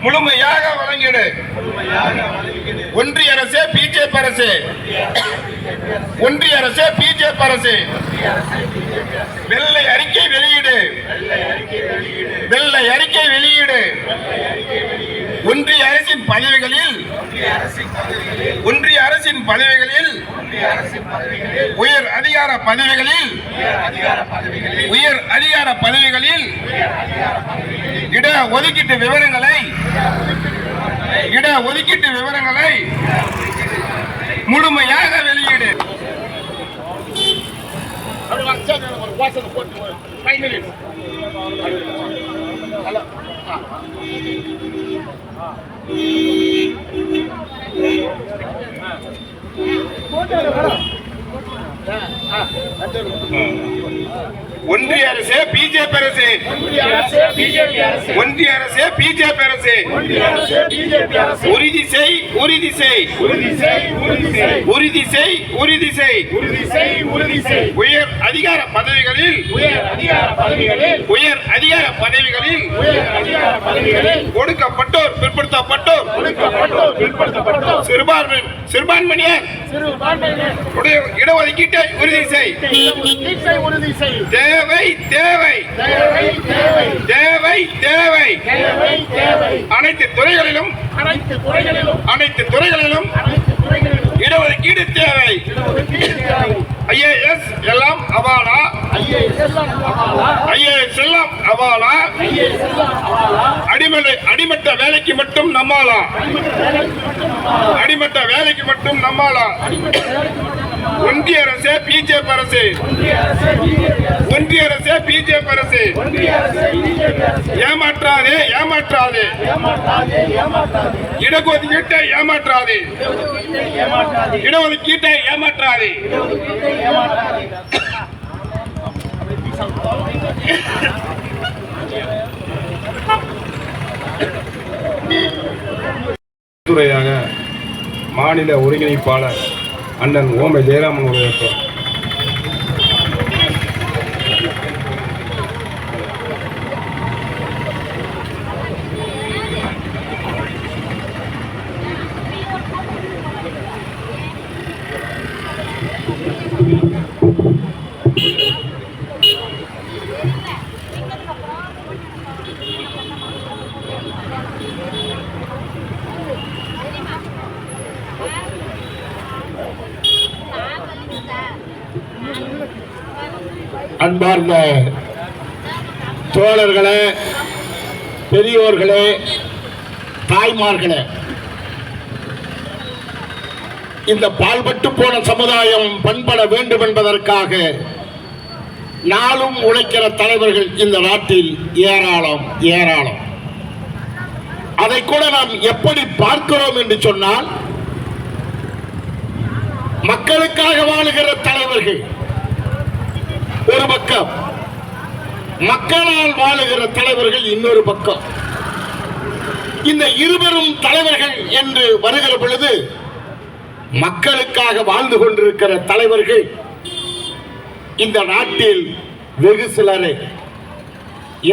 முழுமையாக வழங்கிடு. ஒன்றிய அரசே பிஜேபி அரசு, ஒன்றிய அரசே பிஜேபி அரசு வெள்ளை அறிக்கை வெளியீடு, வெள்ளை அறிக்கை வெளியீடு. ஒன்றிய அரசின் பதவிகளில், ஒன்றிய அரசின் பதவிகளில், உயர் அதிகார பதவிகளில், உயர் அதிகார பதவிகளில் இட ஒதுக்கீட்டு விவரங்களை, இட ஒதுக்கீட்டு விவரங்களை முழுமையாக வெளியீடு. ஒன்றிய அரசே பிஜேபி அரசு, ஒன்றிய அரசே பிஜேபி அரசு உறுதி செய், உறுதி செய், உறுதி செய், உறுதி செய். உயர் அதிகார பதவிகளில், உயர் அதிகார பதவிகளில் ஒடுக்கப்பட்டோர், பிற்படுத்தப்பட்டோர், சிறுபான்மையினர் இடஒதுக்கீட்டை உறுதி செய். தேவை தேவை தேவை தேவை அனைத்து துறைகளிலும், அனைத்து துறைகளிலும் இடஒதுக்கீடு தேவை. ஐஏஎஸ் எல்லாம் அவாலா, ஐஏஎஸ் எல்லாம் அவாலா, அடிமட்ட வேலைக்கு மட்டும் நம்மாலா, அடிமட்ட வேலைக்கு மட்டும் நம்மாலா. ஒன்றிய அரசே பிஜேபி அரசு, ஒன்றிய அரசே பிஜேபி அரசு ஏமாற்றாதே, ஏமாற்றாதே, இடஒதுக்கீட்டை ஏமாற்றாதே, இடஒதுக்கீட்டை ஏமாற்றாதே. துறையாக மாநில ஒருங்கிணைப்பாளர் அண்ணன் ஓமை ஜெயராமன் உரையாற்றுவார். அன்பார்ந்த தோழர்களே, பெரியோர்களே, தாய்மார்களே, இந்த பால்பட்டு போன சமுதாயம் பண்பட வேண்டும் என்பதற்காக நாளும் உழைக்கிற தலைவர்கள் இந்த நாட்டில் ஏராளம் ஏராளம். அதை கூட நாம் எப்படி பார்க்கிறோம் என்று சொன்னால், மக்களுக்காக வாழுகிற தலைவர்கள் ஒரு பக்கம், மக்களால் வாழுகிற தலைவர்கள் இன்னொரு பக்கம். இந்த இருவரும் தலைவர்கள் என்று வருகிற பொழுது, மக்களுக்காக வாழ்ந்து கொண்டிருக்கிற தலைவர்கள் இந்த நாட்டில் வெகு சிலரை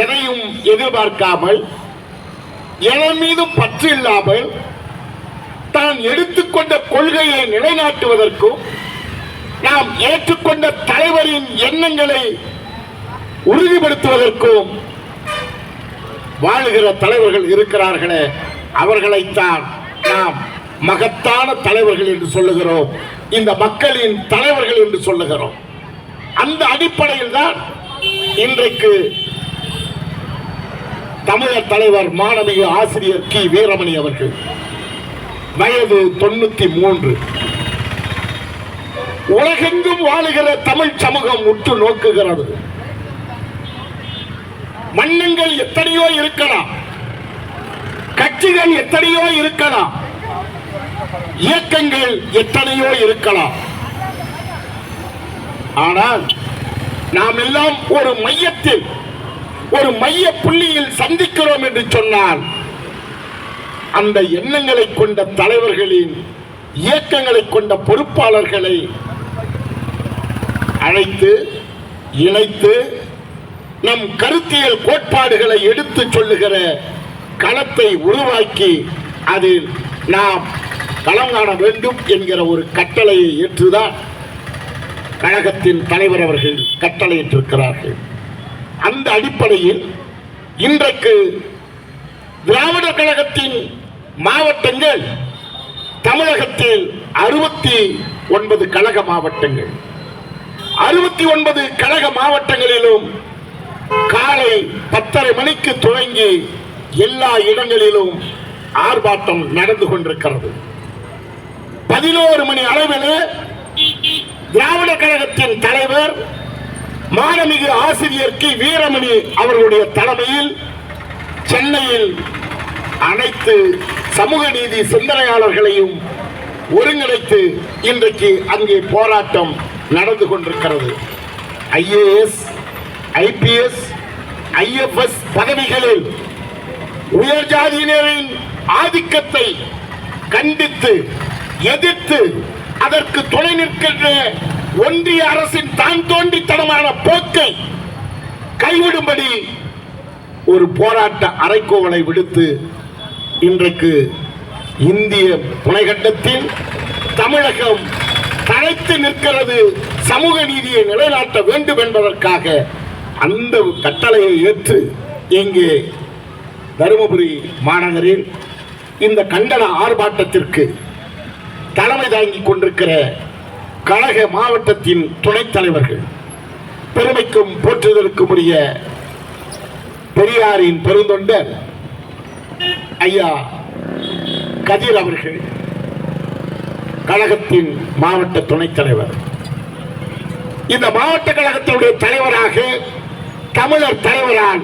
எதையும் எதிர்பார்க்காமல், எதன் மீதும் பற்று இல்லாமல், தான் எடுத்துக்கொண்ட கொள்கையை நிலைநாட்டுவதற்கும், நாம் ஏற்றுக்கொண்ட தலைவரின் எண்ணங்களை உறுதிப்படுத்துவதற்கும் வாழுகிற தலைவர்கள் இருக்கிறார்களே, அவர்களைத்தான் நாம் மகத்தான தலைவர்கள் என்று சொல்லுகிறோம், இந்த மக்களின் தலைவர்கள் என்று சொல்லுகிறோம். அந்த அடிப்படையில் தான் இன்றைக்கு தமிழர் தலைவர் மாணவிய ஆசிரியர் கி வீரமணி அவர்கள் வயது 93, உலகெங்கும் வாழுகிற தமிழ் சமூகம் உற்று நோக்குகிறது. மன்னங்கள் எத்தனையோ இருக்கலாம், கட்சிகள் எத்தனையோ இருக்கலாம், இயக்கங்கள் எத்தனையோ இருக்கலாம். ஆனால் நாம் எல்லாம் ஒரு மையத்தில், ஒரு மைய புள்ளியில் சந்திக்கிறோம் என்று சொன்னால், அந்த எண்ணங்களை கொண்ட தலைவர்களின், இயக்கங்களை கொண்ட பொறுப்பாளர்களை அழைத்து இணைத்து நம் கருத்தியல் கோட்பாடுகளை எடுத்து சொல்லுகிற களத்தை உருவாக்கி அதில் நாம் களம் காண வேண்டும் என்கிற ஒரு கட்டளையை ஏற்றுதான் கழகத்தின் தலைவர் அவர்கள் கட்டளையிட்டிருக்கிறார்கள். அந்த அடிப்படையில் இன்றைக்கு திராவிடர் கழகத்தின் மாவட்டங்கள் தமிழகத்தில் 69 கழக மாவட்டங்கள். 69 கழக மாவட்டங்களிலும் காலை 10:30 மணிக்கு துவங்கி எல்லா இடங்களிலும் ஆர்ப்பாட்டம் நடந்து கொண்டிருக்கிறது. 11 மணி அளவில் திராவிட கழகத்தின் தலைவர் மாண்புமிகு ஆசிரியர் கி வீரமணி அவர்களுடைய தலைமையில் சென்னையில் அனைத்து சமூக நீதி சிந்தனையாளர்களையும் ஒருங்கிணைத்து இன்றைக்கு அங்கே போராட்டம் நடந்து கொண்டிருக்கிறது. IAS, IPS, IFS பதவிகளில் உயர் ஜாதியினரின் ஆதிக்கத்தை கண்டித்து எதிர்த்து அதற்கு துணை நிற்கின்ற ஒன்றிய அரசின் தான் தோன்றித்தனமான போக்கை கைவிடும்படி ஒரு போராட்ட அறைகூவலை விடுத்து இன்றைக்கு இந்திய துணைக்கண்டத்தில் தமிழகம் தழைத்து நிற்கிறது. சமூக நீதியை நிலைநாட்ட வேண்டும் என்பதற்காக அந்த கட்டளையை ஏற்று இங்கே தருமபுரி மாநகரில் இந்த கண்டன ஆர்ப்பாட்டத்திற்கு தலைமை தாங்கிக் கொண்டிருக்கிற கழக மாவட்டத்தின் துணைத் தலைவர்கள், பெருமைக்கும் போற்றுதலுக்கும் உரிய பெரியாரின் பெருந்தொண்டர் ஐயா கதிர் அவர்கள் கழகத்தின் மாவட்ட துணைத் தலைவர். இந்த மாவட்ட கழகத்தினுடைய தலைவராக தமிழர் தலைவரால்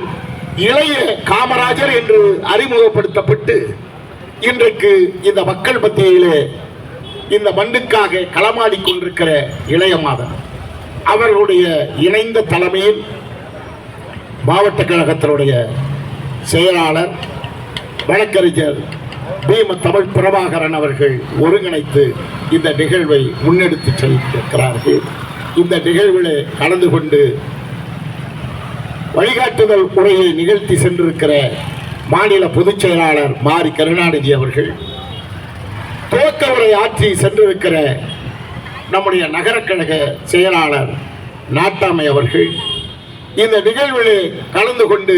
இளைய காமராஜர் என்று அறிமுகப்படுத்தப்பட்டு இன்றைக்கு இந்த மக்கள் மத்தியிலே இந்த மண்ணுக்காக களமாடி கொண்டிருக்கிற இளைய மாதன் அவர்களுடைய இணைந்த தலைமையில் மாவட்ட கழகத்தினுடைய செயலாளர் வழக்கறிஞர் பீம தமிழ் பிரபாகரன் அவர்கள் ஒருங்கிணைத்து இந்த நிகழ்வை முன்னெடுத்து செல்கிறார்கள். இந்த நிகழ்வில் கலந்து கொண்டு வழிகாட்டுதல் உரையை நிகழ்த்தி சென்றிருக்கிற மாநில பொதுச் செயலாளர் மாரி கருணாநிதி அவர்கள், துவக்க உரை ஆற்றி சென்றிருக்கிற நம்முடைய நகரக்கழக செயலாளர் நாட்டாமை அவர்கள் இந்த நிகழ்வில் கலந்து கொண்டு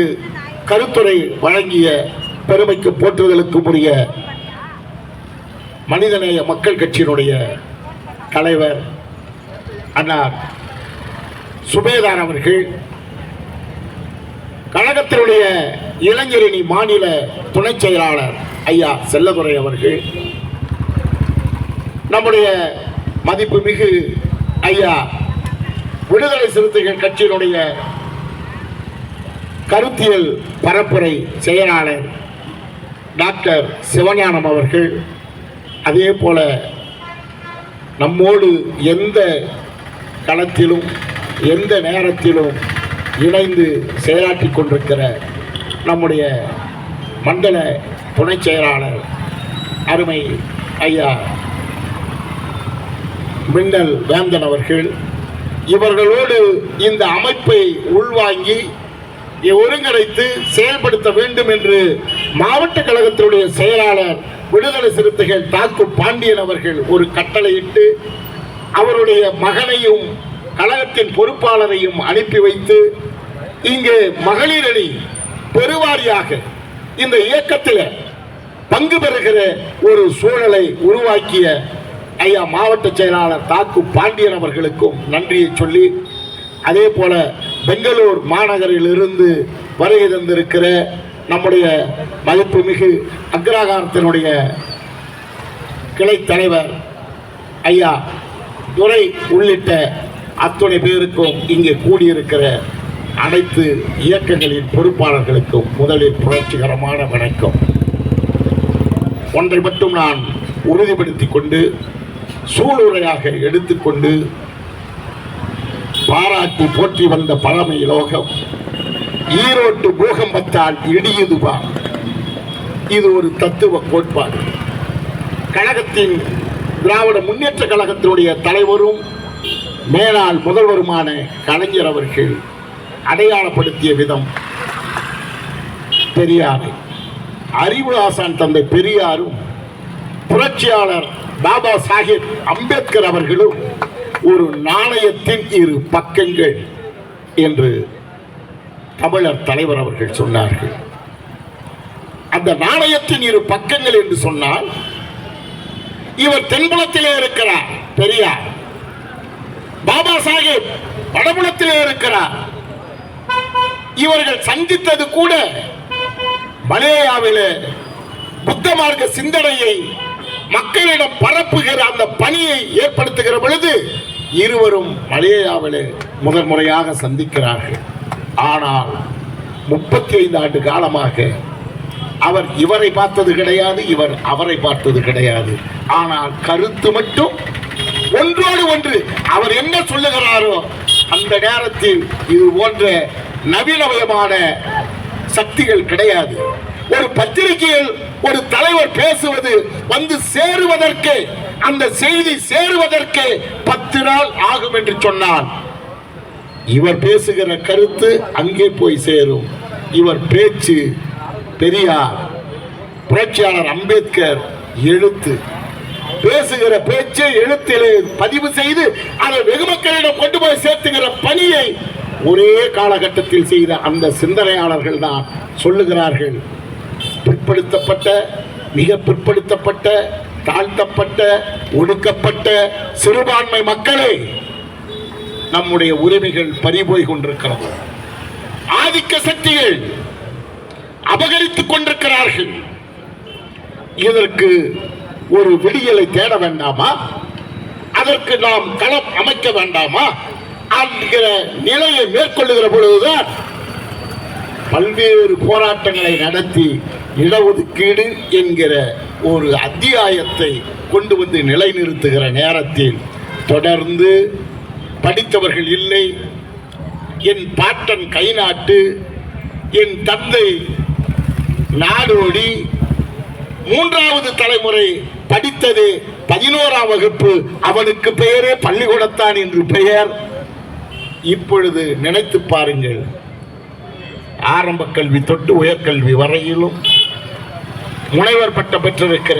கருத்துரை வழங்கிய பெருமைக்கு போற்றுதலுக்கு உரிய மனிதநேய மக்கள் கட்சியினுடைய தலைவர் அண்ணா சுபேதார் அவர்கள், கழகத்தினுடைய இளைஞரணி மாநில துணை செயலாளர் ஐயா செல்லதுரை அவர்கள், நம்முடைய மதிப்புமிகு ஐயா விடுதலை சிறுத்தைகள் கட்சியினுடைய கருத்தியல் பரப்புரை செயலாளர் டாக்டர் சிவஞானம் அவர்கள், அதே போல நம்மோடு எந்த களத்திலும் எந்த நேரத்திலும் இணைந்து செயலாற்றிக் கொண்டிருக்கிற நம்முடைய மண்டல துணை செயலாளர் அருமை ஐயா மின்னல் வேந்தன் அவர்கள், இவர்களோடு இந்த அமைப்பை உள்வாங்கி ஒருங்கிணைத்து செயல்படுத்த வேண்டும் என்று மாவட்ட கழகத்தினுடைய செயலாளர் விடுதலை சிறுத்தைகள் தாக்கு பாண்டியன் அவர்கள் ஒரு கட்டளையிட்டு அவருடைய மகனையும் கழகத்தின் பொறுப்பாளரையும் அனுப்பி வைத்து இங்கே மகளிர் அணி பெருவாரியாக இந்த இயக்கத்தில் பங்கு பெறுகிற ஒரு சூழலை உருவாக்கிய ஐயா மாவட்ட செயலாளர் தாக்கு பாண்டியன் அவர்களுக்கும் நன்றியை சொல்லி, அதே போல பெங்களூர் மாநகரில் இருந்து வருகை தந்திருக்கிற நம்முடைய மதிப்புமிகு அக்ரஹாரத்தினுடைய கிளை தலைவர் ஐயா துரை உள்ளிட்ட அத்துணை பேருக்கும் இங்கே கூடியிருக்கிற அனைத்து இயக்கங்களின் பொறுப்பாளர்களுக்கும் முதலில் புரட்சிகரமான வணக்கம். ஒன்றை மட்டும் நான் உறுதிப்படுத்திக் கொண்டு சூளுரையாக எடுத்துக்கொண்டு பாராட்டி போற்றி வந்த பழமை லோகம் ஈரோட்டு பூகம்பத்தால் இடியுதுவா, இது ஒரு தத்துவ கோட்பாடு. கழகத்தின் திராவிட முன்னேற்ற கழகத்தினுடைய தலைவரும் மேலாள் முதல்வருமான கலைஞர் அவர்கள் அடையாளப்படுத்திய விதம் பெரியாரை அறிவு ஆசான் தந்தை பெரியாரும் புரட்சியாளர் பாபா சாஹேப் அம்பேத்கர் அவர்களும் ஒரு நாணயத்தின் இரு பக்கங்கள் என்று தமிழர் தலைவர் அவர்கள் சொன்னார்கள். அந்த நாணயத்தின் இரு பக்கங்கள் என்று சொன்னால், இவர் தென்புலத்திலே இருக்கிறார் பெரியார், பாபா சாஹேப் வடபுலத்திலே இருக்கிறார். இவர்கள் சந்தித்தது கூட மலேயாவிலே புத்த மார்க்க சிந்தனையை மக்களிடம் பரப்புகிற அந்த பணியை ஏற்படுத்துகிற பொழுது இருவரும் மலேயாவிலே முதல் முறையாக சந்திக்கிறார்கள். ஆனால் 35 ஆண்டு காலமாக அவர் இவரை பார்த்தது கிடையாது, இவர் அவரை பார்த்தது கிடையாது. ஆனால் கருத்து மட்டும் ஒன்றோடு ஒன்று. அவர் என்ன சொல்லுகிறாரோ அந்த நேரத்தில் இது போன்ற நவீனமயமான சக்திகள் கிடையாது. ஒரு பத்திரிகையில் ஒரு தலைவர் பேசுவது வந்து சேருவதற்கு, அந்த செய்தி சேருவதற்கு 10 நாள் ஆகும் என்று சொன்னால், இவர் பேசுகிற கருத்து அங்கே போய் சேரும். இவர் பேச்சு பெரியார், புரட்சியாளர் அம்பேத்கர் எழுத்து, பேசுகிற பேச்சை எழுத்திலே பதிவு செய்து அதை வெகு மக்களிடம் கொண்டு போய் சேர்த்துகிற பணியை ஒரே காலகட்டத்தில் செய்த அந்த சிந்தனையாளர்கள் தான் சொல்லுகிறார்கள். பிற்படுத்தப்பட்ட, மிக பிற்படுத்தப்பட்ட, தாழ்த்தப்பட்ட, ஒடுக்கப்பட்ட சிறுபான்மை மக்களே, நம்முடைய உரிமைகள் பறிபோய் கொண்டிருக்கிறது. ஆதிக்க சக்திகள் அபகரித்துக் கொண்டிருக்கிறார்கள். இதற்கு ஒரு விடியலை தேட வேண்டாமா? அதற்கு நாம் களம் அமைக்க வேண்டாமா என்கிற நிலையை மேற்கொள்ளுகிற பொழுதுதான் பல்வேறு போராட்டங்களை நடத்தி இடஒதுக்கீடு என்கிற ஒரு அத்தியாயத்தை கொண்டு வந்து நிலைநிறுத்துகிற நேரத்தில் தொடர்ந்து படித்தவர்கள் இல்லை, என் பாட்டன் கை நாட்டு, என் தந்தை நாடோடி, 3வது தலைமுறை படித்தது 11ஆம் வகுப்பு, அவனுக்கு பெயரே பள்ளிக்கூடத்தான் என்று பெயர். இப்பொழுது நினைத்து பாருங்கள், ஆரம்ப கல்வி தொட்டு உயர்கல்வி வரையிலும் முனைவர் பட்டம் பெற்றிருக்கிற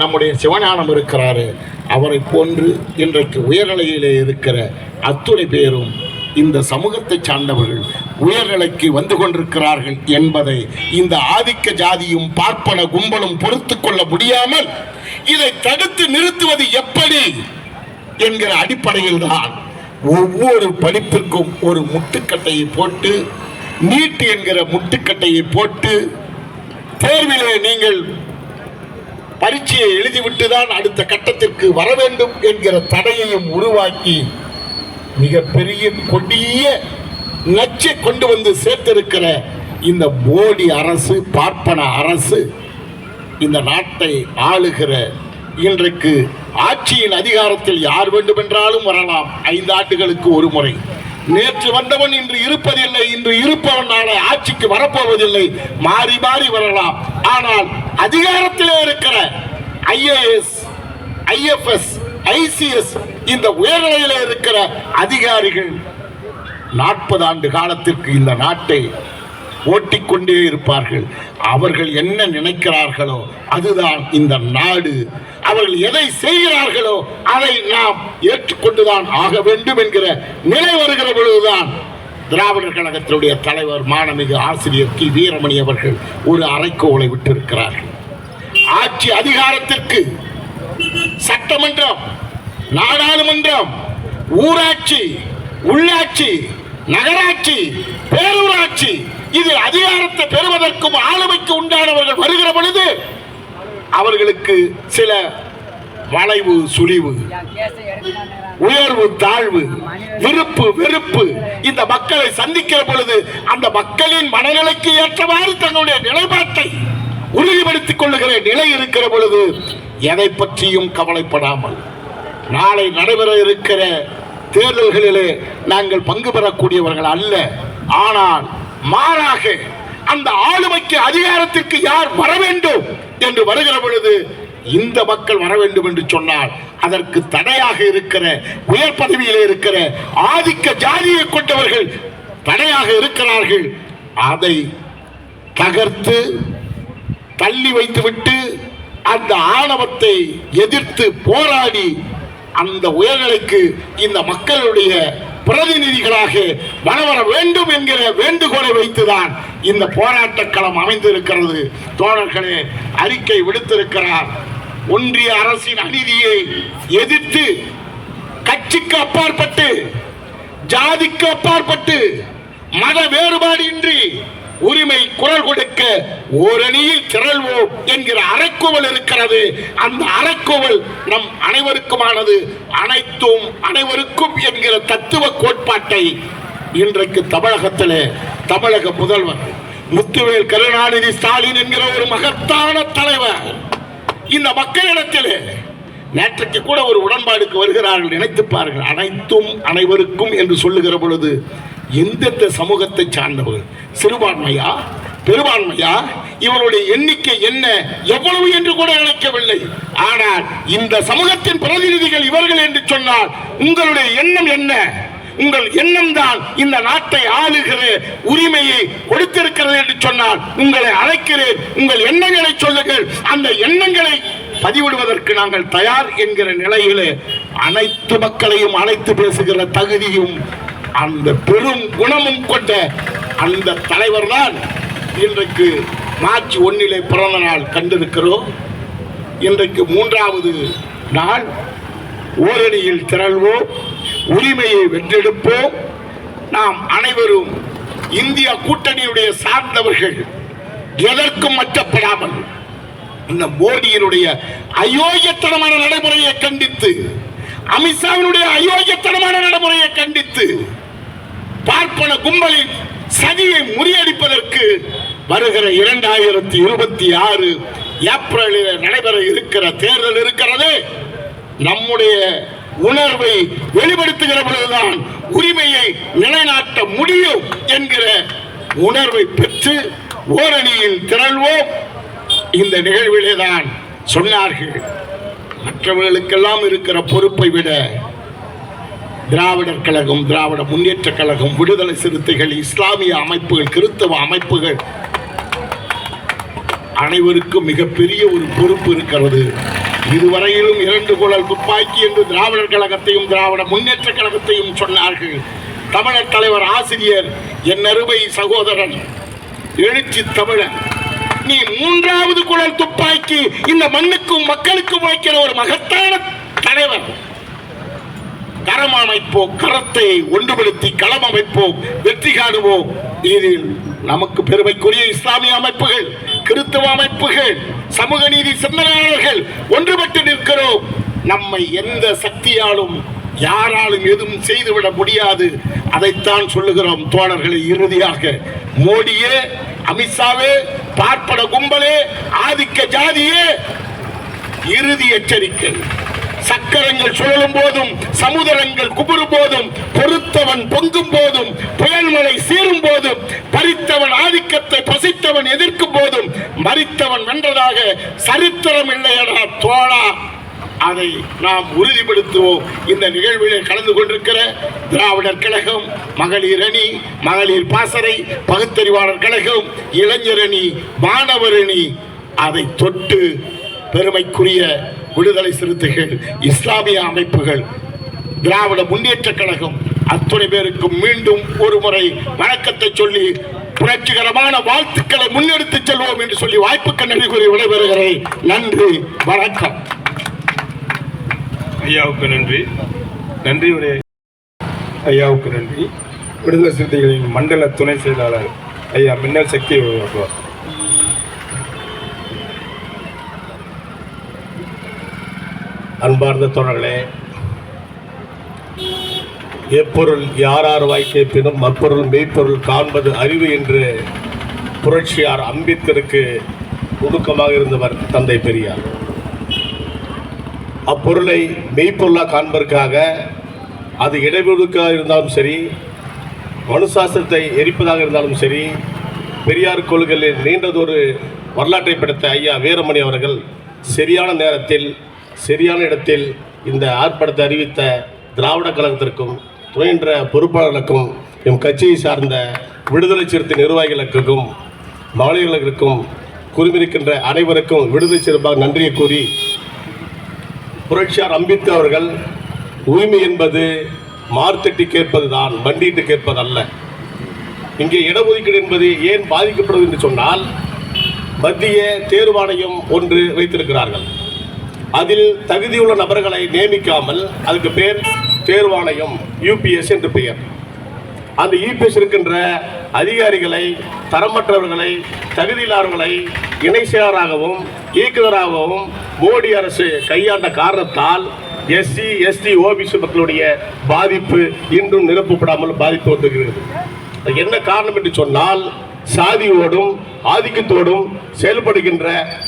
நம்முடைய சிவஞானம் இருக்கிறாரு, அவரை போன்று இன்றைக்கு உயர்நிலையிலே இருக்கிற அத்துணை பேரும் இந்த சமூகத்தை சார்ந்தவர்கள் உயர்நிலைக்கு வந்து கொண்டிருக்கிறார்கள் என்பதை இந்த ஆதிக்க ஜாதியும் பார்ப்பன கும்பலும் பொறுத்து கொள்ள முடியாமல் இதை தடுத்து நிறுத்துவது எப்படி என்கிற அடிப்படையில் தான் ஒவ்வொரு படிப்பிற்கும் ஒரு முட்டுக்கட்டையை போட்டு, நீட் என்கிற முட்டுக்கட்டையை போட்டு, தேர்விலே நீங்கள் பரீட்சையை எழுதிவிட்டுதான் அடுத்த கட்டத்திற்கு வர வேண்டும் என்கிற தடையையும் உருவாக்கி மிகப்பெரிய கொடிய நச்சை கொண்டு வந்து சேர்த்திருக்கிற இந்த மோடி அரசு, பார்ப்பன அரசு, இந்த நாட்டை ஆளுகிற இன்றைக்கு ஆட்சியின் அதிகாரத்தில் யார் வேண்டுமென்றாலும் வரலாம். 5 ஆண்டுகளுக்கு ஒரு முறை. நேற்று வந்தவன் இன்று இருப்பதில்லை, இன்று இருப்பவன் நாளை ஆட்சிக்கு வரப்போவதில்லை, மாறி மாறி வரலாம். ஆனால் அதிகாரத்திலே இருக்கிற IAS, IFS, ICS இந்த உயர்நிலையில இருக்கிற அதிகாரிகள் 40 ஆண்டு காலத்திற்கு இந்த நாட்டை ஓட்டிக்கொண்டே இருப்பார்கள். அவர்கள் என்ன நினைக்கிறார்களோ அதுதான் இந்த நாடு. அவர்கள் எதை செய்கிறார்களோ அதை நாம் ஏற்றுக்கொண்டுதான் ஆக வேண்டும் என்கிற நிலை வருகிற பொழுதுதான் திராவிடர் கழகத்தினுடைய தலைவர் மாண்புமிகு ஆசிரியர் கி. வீரமணி அவர்கள் ஒரு அறைகோலை விட்டிருக்கிறார்கள். ஆட்சி அதிகாரத்திற்கு சட்டமன்றம், நாடாளுமன்றம், ஊராட்சி, உள்ளாட்சி, நகராட்சி, பேரூராட்சி இதில் அதிகாரத்தை பெறுவதற்கும் ஆளுமைக்கு உண்டானவர்கள் வருகிற பொழுது அவர்களுக்கு சில வளைவு சுழிவு, உயர்வு தாழ்வு, விருப்பு வெறுப்பு இந்த மக்களை சந்திக்கிற பொழுது அந்த மக்களின் மனநிலைக்கு ஏற்றவாறு தங்களுடைய நிலைப்பாட்டை உறுதிப்படுத்திக் கொள்ளுகிற நிலை இருக்கிற பொழுது எதை பற்றியும் கவலைப்படாமல் நாளை நடைபெற இருக்கிற தேர்தல்களிலே நாங்கள் பங்கு பெறக்கூடியவர்கள் அல்ல. ஆனால் மாறாக அந்த ஆளுமைக்கு அதிகாரத்திற்கு யார் வர வேண்டும் என்று வருகிற பொழுது இந்த மக்கள் வர வேண்டும் என்று சொன்னால் அதற்கு தடையாக இருக்கிற உயர் பதவியில் இருக்கிற ஆதிக்க ஜாதியை கொண்டவர்கள் தடையாக இருக்கிறார்கள். அதை தகர்த்து தள்ளி வைத்துவிட்டு அந்த ஆணவத்தை எதிர்த்து போராடி அந்த உயர்நிலைக்கு இந்த மக்களுடைய பிரதிநிதிகளாக வர வேண்டும் என்கிற வேண்டுகோளை வைத்துதான் இந்த போராட்ட களம் அமைந்திருக்கிறது. தோழர்களே, அறிக்கை விடுத்திருக்கிறார். ஒன்றிய அரசின் அநீதியை எதிர்த்து கட்சிக்கு அப்பாற்பட்டு, ஜாதிக்கு அப்பாற்பட்டு, மத வேறுபாடு இன்றி உரிமை குரல் கொடுக்க ஓரணியில் திரள்வோம் என்கிற அறைக்கூவல் இருக்கிறது. அந்த அறைக்கூவல் நம் அனைவருக்குமானது. அனைத்தும் அனைவருக்கும் என்கிற தத்துவ கோட்பாட்டை இன்றைக்கு தமிழகத்திலே தமிழக முதல்வர் முத்துவேல் கருணாநிதி ஸ்டாலின் என்கிற ஒரு மகத்தான தலைவர் இந்த மக்களிடத்திலே நேற்றைக்கு கூட ஒரு உடன்பாடுக்கு வருகிறார்கள். நினைத்து பாருங்கள், அனைத்தும் அனைவருக்கும் என்று சொல்லுகிற பொழுது எந்தெந்த சமூகத்தை சார்ந்தவர்கள், சிறுபான்மையா பெரும்பான்மையா, இவருடைய எண்ணிக்கை என்ன எவ்வளவு என்று கூட நினைக்கவில்லை. ஆனால் இந்த சமூகத்தின் பிரதிநிதிகள் இவர்கள் என்று சொன்னால் உங்களுடைய எண்ணம் என்ன? உங்கள் எண்ணம் தான் இந்த நாட்டை ஆளுகிற உரிமையை கொடுத்திருக்கிறது என்று சொன்னால் உங்களை அழைக்கிறேன், உங்கள் எண்ணங்களை சொல்லுங்கள். அந்த எண்ணங்களை பதிவிடுவதற்கு நாங்கள் தயார் என்கிற நிலையிலே அனைத்து மக்களையும் அழைத்து பேசுகிற தகுதியும் அந்த பெரும் குணமும் கொண்ட அந்த தலைவர் தான் இன்றைக்கு மார்ச் 1 பிறந்த நாள் கண்டிருக்கிறோம். இன்றைக்கு 3வது நாள். ஓரணியில் திரள்வோம், உரிமையை வென்றெடுப்போம். நாம் அனைவரும் இந்திய கூட்டணியுடைய சார்ந்தவர்கள் எதற்கும் மற்றப்படாமல் இந்த மோடியினுடைய அயோக்கியத்தனமான நடைமுறையை கண்டித்து, அமித்ஷாவினுடைய அயோக்கியத்தனமான நடைமுறையை கண்டித்து, பார்ப்பன கும்பலின் சதியை முறியடிப்பதற்கு வருகிற 2026 ஏப்ரலில் நடைபெற இருக்கிற தேர்தல் இருக்கிறது. நம்முடைய உணர்வை வெளிப்படுத்துகிற பொழுதுதான் உரிமையை நிலைநாட்ட முடியும் என்கிற உணர்வை பெற்று ஓரணியில் திரள்வோம். இந்த நிகழ்விலே தான் சொன்னார்கள், மற்றவர்களுக்கெல்லாம் இருக்கிற பொறுப்பை விட திராவிடர் கழகம், திராவிட முன்னேற்ற கழகம், விடுதலை சிறுத்தைகள், இஸ்லாமிய அமைப்புகள், கிறிஸ்தவ அமைப்புகள் அனைவருக்கும் மிகப்பெரிய ஒரு பொறுப்பு இருக்கிறது. இதுவரையிலும் 2 குழல் துப்பாக்கி என்று திராவிடர் கழகத்தையும் திராவிட முன்னேற்ற கழகத்தையும் சொன்னார்கள். தமிழர் தலைவர் ஆசிரியர் என் அருமை சகோதரன் எழுச்சி தமிழன், நீ 3வது குழல் துப்பாக்கி இந்த மண்ணுக்கும் மக்களுக்கும் வைக்கிற ஒரு மகத்தான தலைவர். கரம் அமைப்போம், கரத்தை ஒன்றுபடுத்தி களம் அமைப்போம், வெற்றி காணுவோம். இதில் நமக்கு பெருமைக்குரிய இஸ்லாமிய அமைப்புகள், கிறிஸ்தவ அமைப்புகள், சமூக நீதி சிந்தனையாளர்கள் ஒன்றுபட்டு நிற்கிறோம். நம்மை எந்த சக்தியாலும் யாராலும் எதுவும் செய்துவிட முடியாது. அதைத்தான் சொல்லுகிறோம் தோழர்களை. இறுதியாக மோடியே, அமித்ஷாவே, பார்ப்பன கும்பலே, ஆதிக்க ஜாதியே, இறுதி எச்சரிக்கை. சக்கரங்கள் சுழலும் போதும், சமுதிரங்கள் குபுறும் போதும், பொறுத்தவன் பொங்கும் போதும், புயல்மலை சீரும் போதும், பறித்தவன் ஆதிக்கத்தை பசித்தவன் எதிர்க்கும் போதும் மறித்தவன் வென்றதாக சரித்திரம் இல்லையடா தோழா. அதை நாம் உறுதிப்படுத்துவோம். இந்த நிகழ்விலே கலந்து கொண்டிருக்கிற திராவிடர் கழகம், மகளிர் அணி, மகளிர் பாசறை, பகுத்தறிவாளர் கழகம், இளைஞர் அணி, மாணவர் அணி, அதை தொட்டு பெருமைக்குரிய விடுதலை சிறுத்தைகள், இஸ்லாமிய அமைப்புகள், திராவிட முன்னேற்ற கழகம் அத்துணை பேருக்கும் மீண்டும் ஒரு முறை வணக்கத்தை சொல்லி புரட்சிகரமான வாழ்த்துக்களை முன்னெடுத்து செல்வோம் என்று சொல்லி வாய்ப்புக்கு நன்றி கூறி விடைபெறுகிறேன். நன்றி, வணக்கம். ஐயாவுக்கு நன்றி. நன்றி உடைய ஐயாவுக்கு நன்றி. விடுதலை சிறுத்தைகளின் மண்டல துணை செயலாளர் ஐயா மின்னல் சக்தி வருவார். அன்பார்ந்த தோழர்களே, எப்பொருள் யாரார் வாய்க்கே பினும் மற்பொருள் மெய்ப்பொருள் காண்பது அறிவு என்று புரட்சியார் அம்பேத்கருக்கு நுணுக்கமாக இருந்தவர் தந்தை பெரியார். அப்பொருளை மெய்ப்பொருளாக காண்பதற்காக அது இடைவெளிக்காக இருந்தாலும் சரி, மனுசாஸ்திரத்தை எரிப்பதாக இருந்தாலும் சரி, பெரியார் கொள்கைகளில் நீண்டதொரு வரலாற்றை படைத்த ஐயா வீரமணி அவர்கள் சரியான நேரத்தில் சரியான இடத்தில் இந்த ஆர்ப்பாட்டத்தை அறிவித்த திராவிட கழகத்திற்கும் துணைன்ற பொறுப்பாளர்களுக்கும் எம் கட்சியை சார்ந்த விடுதலை சிறுத்தை நிர்வாகிகளுக்கும் மகளிர்களுக்கும் குழுமிருக்கின்ற அனைவருக்கும் விடுதலை சிறப்பாக நன்றியை கூறி, புரட்சியார் அம்பேத்கர் அவர்கள் உரிமை என்பது மார்த்தட்டி கேட்பதுதான், வண்டிட்டு கேட்பதல்ல. இங்கே இடஒதுக்கீடு என்பது ஏன் பாதிக்கப்படுவது என்று சொன்னால், மத்திய தேர்வாணையம் ஒன்று வைத்திருக்கிறார்கள். அதில் தகுதியுள்ள நபர்களை நியமிக்காமல் அதுக்கு பேர் தேர்வாணையம், யூபிஎஸ் என்று பெயர். அந்த யூபிஎஸ் இருக்கின்ற அதிகாரிகளை, தரமற்றவர்களை, தகுதியில்லாதவர்களை இணை செயலராகவும் இயக்குநராகவும் மோடி அரசு கையாண்ட காரணத்தால் எஸ்சி எஸ்டி ஓபிசி மக்களுடைய பாதிப்பு இன்றும் நிரப்பப்படாமல் பாதிப்பு வந்துகிறது. என்ன காரணம் என்று சொன்னால், சாதியோடும் ஆதிக்கத்தோடும் செயல்படுகின்ற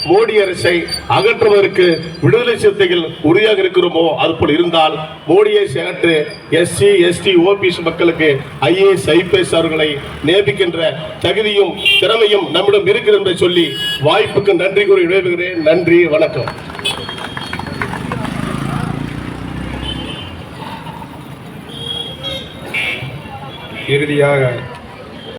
மோடி அரசை அகற்றுவதற்கு விடுதலை சிறுத்தைகள் உறுதியாக இருக்கிறோமோ அதுபோல் இருந்தால் மோடியை அகற்று எஸ்சி எஸ்டி ஓபிசி மக்களுக்கு ஐஏஎஸ் ஐபிஎஸ் அவர்களை நியமிக்கின்ற தகுதியும் திறமையும் நம்மிடம் இருக்கிறது என்று சொல்லி வாய்ப்புக்கு நன்றி கூறி விடைபெறுகிறேன். நன்றி, வணக்கம். இறுதியாக